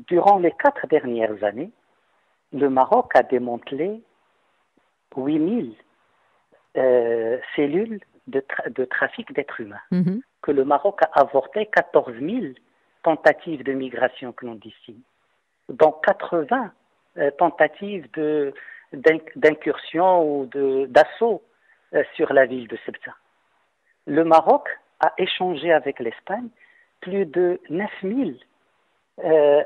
durant les 4 dernières années, le Maroc a démantelé 8000 cellules de trafic d'êtres humains. Mhm. Que le Maroc a avorté 14 000 tentatives de migration clandestine, dont 80 tentatives d'incursion ou d'assaut sur la ville de Ceuta. Le Maroc a échangé avec l'Espagne plus de 9000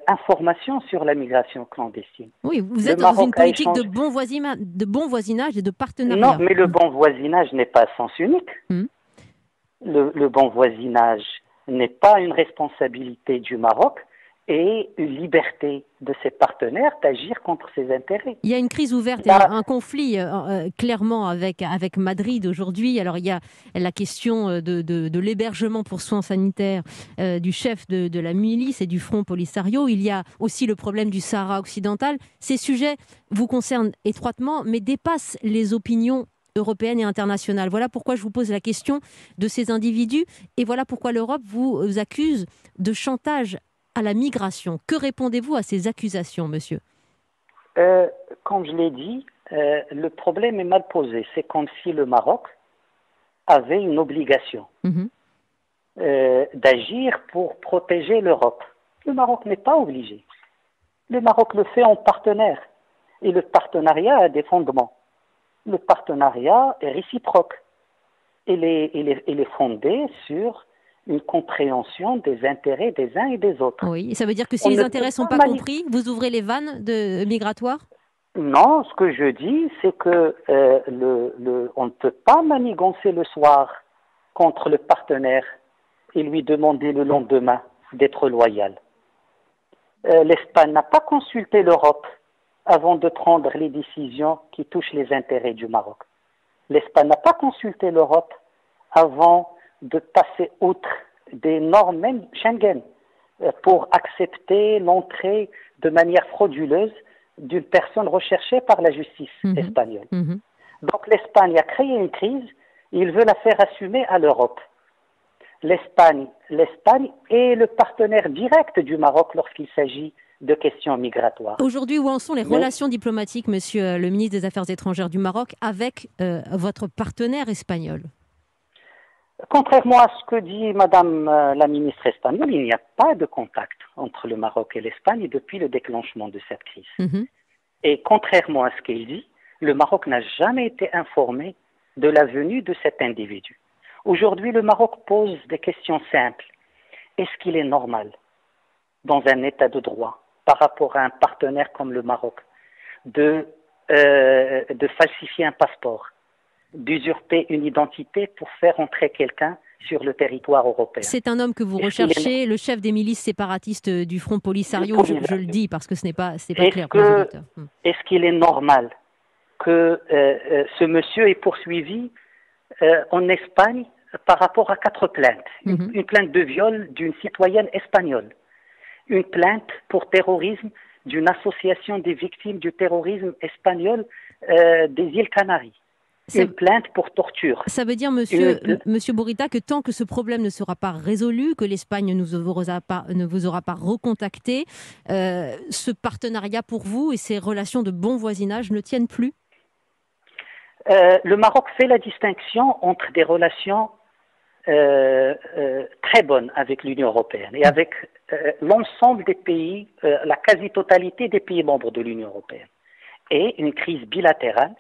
informations sur la migration clandestine. Oui, vous Le êtes dans une Maroc a politique échangé... de bon voisinage et de Non, partenariat. mais le bon voisinage n'est pas à sens unique. Mhm. Le bon voisinage n'est pas une responsabilité du Maroc et une liberté de ses partenaires d'agir contre ses intérêts. Il y a une crise ouverte et Là, un conflit clairement avec Madrid aujourd'hui. Alors il y a la question de l'hébergement pour soins sanitaires du chef de la milice et du Front Polisario. Il y a aussi le problème du Sahara occidental. Ces sujets vous concernent étroitement, mais dépassent les opinions européennes et internationales. Voilà pourquoi je vous pose la question de ces individus et voilà pourquoi l'Europe vous accuse de chantage à la migration. Que répondez-vous à ces accusations, monsieur ? euh, comme je l'ai dit, le problème est mal posé. C'est comme si le Maroc avait une obligation Mhm. d'agir pour protéger l'Europe. Le Maroc n'est pas obligé. Le Maroc le fait en partenaire. Et le partenariat a des fondements. Le partenariat est réciproque. Il est fondé sur une compréhension des intérêts des uns et des autres. Oui, et ça veut dire que si On les ne peut intérêts ne sont pas pas compris, vous ouvrez les vannes migratoires? Non, ce que je dis, c'est que on ne peut pas manigancer le soir contre le partenaire et lui demander le lendemain d'être loyal. L'Espagne n'a pas consulté l'Europe avant de prendre les décisions qui touchent les intérêts du Maroc. L'Espagne n'a pas consulté l'Europe avant de passer outre des normes même Schengen pour accepter l'entrée de manière frauduleuse d'une personne recherchée par la justice Mhm, espagnole. mhm. Donc l'Espagne a créé une crise, et il veut la faire assumer à l'Europe. L'Espagne est le partenaire direct du Maroc lorsqu'il s'agit de questions migratoires. Aujourd'hui, où en sont les Mais relations diplomatiques, monsieur le ministre des Affaires étrangères du Maroc, avec votre partenaire espagnol? contrairement à ce que dit Madame la ministre espagnole, il n'y a pas de contact entre le Maroc et l'Espagne depuis le déclenchement de cette crise. Mhm. Et contrairement à ce qu'elle dit, le Maroc n'a jamais été informé de la venue de cet individu. Aujourd'hui, le Maroc pose des questions simples. Est-ce qu'il est normal, dans un état de droit, par rapport à un partenaire comme le Maroc, de falsifier un passeport, d'usurper une identité pour faire entrer quelqu'un sur le territoire européen? C'est un homme que vous Est-ce qu'il est recherchez, le chef des milices séparatistes du Front du Polisario, je le Polisario? dis parce que ce n'est pas Est-ce clair pour les que auditeurs. Mhm. est-ce qu'il est normal que ce monsieur est poursuivi en Espagne par rapport à 4 plaintes? Mhm. Une plainte de viol d'une citoyenne espagnole, une plainte pour terrorisme d'une association des victimes du terrorisme espagnol des îles Canaries, Ça, une plainte pour torture. Ça veut dire, Une... monsieur Bourita, que tant que ce problème ne sera pas résolu, que l'Espagne ne vous aura pas recontacté, ce partenariat pour vous et ces relations de bon voisinage ne tiennent plus? Le Maroc fait la distinction entre des relations très bonnes avec l'Union européenne et avec l'ensemble des pays, la quasi-totalité des pays membres de l'Union européenne, et une crise bilatérale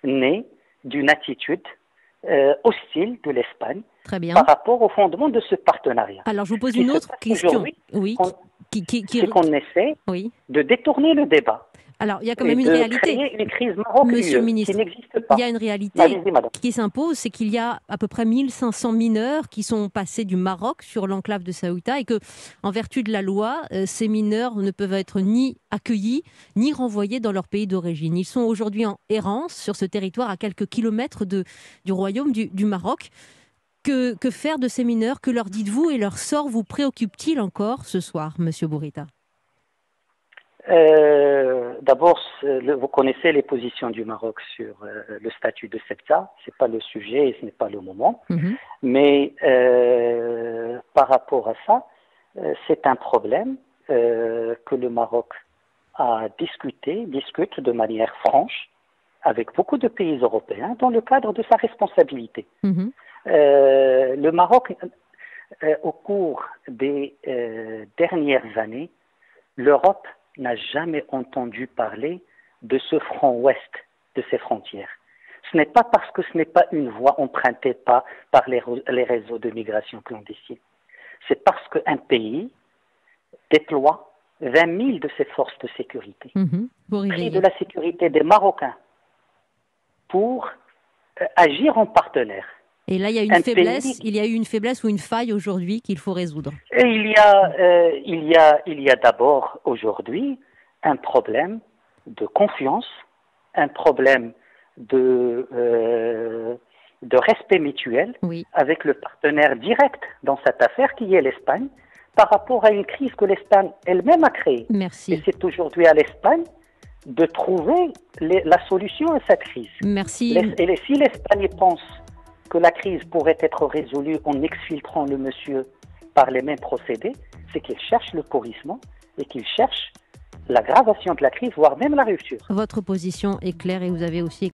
née d'une attitude hostile de l'Espagne Très bien. par rapport au fondement de ce partenariat. Alors, je vous Ce pose qui une se autre passe question. aujourd'hui, Oui, c'est qu'on essaie oui. de détourner le débat Alors, il y a quand et même une de réalité. créer une crise Monsieur le Maroc-UE qui ministre, n'existe il y pas. a une réalité Allez-y, madame. qui s'impose, c'est qu'il y a à peu près 1500 mineurs qui sont passés du Maroc sur l'enclave de Ceuta et que, en vertu de la loi, ces mineurs ne peuvent être ni accueillis ni renvoyés dans leur pays d'origine. Ils sont aujourd'hui en errance sur ce territoire à quelques kilomètres du royaume du Maroc. Que faire de ces mineurs? Que leur dites-vous et leur sort vous préoccupe-t-il encore ce soir, monsieur Bourita? D'abord, vous connaissez les positions du Maroc sur le statut de Ceuta. Ce n'est pas le sujet et ce n'est pas le moment. Mhm. Mais par rapport à ça, c'est un problème que le Maroc discute de manière franche avec beaucoup de pays européens dans le cadre de sa responsabilité. Mhm. Le Maroc, au cours des dernières années, l'Europe n'a jamais entendu parler de ce front ouest de ses frontières. Ce n'est pas parce que ce n'est pas une voie empruntée par les réseaux de migration clandestine. C'est parce qu'un pays déploie 20 000 de ses forces de sécurité, prix de la sécurité des Marocains pour agir en partenaire. Et là, il y a une faiblesse, il y a eu une faiblesse ou une faille aujourd'hui qu'il faut résoudre. Et il y a d'abord aujourd'hui un problème de confiance, un problème de respect mutuel avec le partenaire direct dans cette affaire qui est l'Espagne, par rapport à une crise que l'Espagne elle-même a créée. Merci. Et c'est aujourd'hui à l'Espagne de trouver la solution à cette crise. Merci. Et si l'Espagne pense que la crise pourrait être résolue en exfiltrant le monsieur par les mêmes procédés, c'est qu'il cherche le pourrissement et qu'il cherche l'aggravation de la crise, voire même la rupture. Votre position est claire et vous avez aussi